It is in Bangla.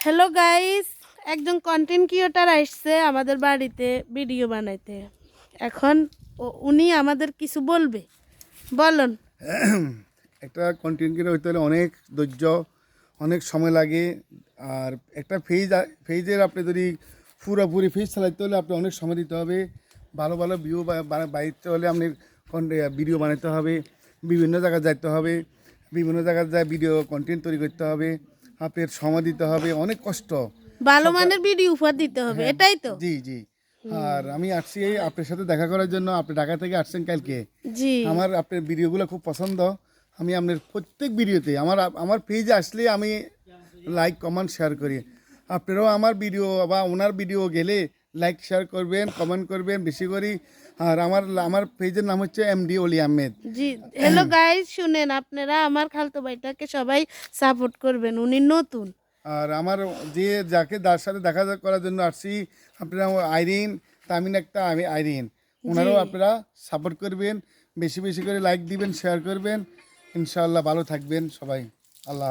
হ্যালো গাইস, একজন কন্টেন্ট ক্রিয়েটর আসছে আমাদের বাড়িতে ভিডিও বানাইতে। এখন উনি আমাদের কিছু বলবে। বলুন। একটা কন্টেন্ট ক্রিয়েটর হইতে হলে অনেক ধৈর্য, অনেক সময় লাগে। আর একটা ফেজের আপনি যদি পুরোপুরি ফেজ চালাইতে হলে আপনি অনেক সময় দিতে হবে। ভালো ভালো ভিউ বানাইতে হলে আপনি ভিডিও বানাতে হবে, বিভিন্ন জায়গায় যাইতে হবে, বিভিন্ন জায়গায় যায় ভিডিও কন্টেন্ট তৈরি করতে হবে, আপনার সময় দিতে হবে, অনেক কষ্ট। ভালো মানের ভিডিও উপহার দিতে হবে, হ্যাঁ, এটাই তো। জি জি। আর আমি আসছি আপনার সাথে দেখা করার জন্য। আপনি ঢাকা থেকে আসছেন কালকে। জি আমার আপনার ভিডিওগুলো খুব পছন্দ। আমি আপনার প্রত্যেক ভিডিওতে আমার আমার পেজে আসলে আমি লাইক কমেন্ট শেয়ার করি। আপনারাও আমার ভিডিও বা ওনার ভিডিও গেলে লাইক শেয়ার করবেন, কমেন্ট করবেন বেশি করে। আর আমার আমার পেজের নাম হচ্ছে এমডি অলি আহমেদ। জি। হ্যালো গাইস, শুনেন, আপনারা আমার খালতো ভাইটাকে সবাই সাপোর্ট করবেন, উনি নতুন। আর আমার যার সাথে দেখা করার জন্য আসছি, আপনারা আইরিন তামিন, আমি আইরিন, জি। ওনারাও আপনারা সাপোর্ট করবেন, বেশি বেশি করে লাইক দিবেন, শেয়ার করবেন। ইনশাআল্লাহ ভালো থাকবেন সবাই। আল্লাহ।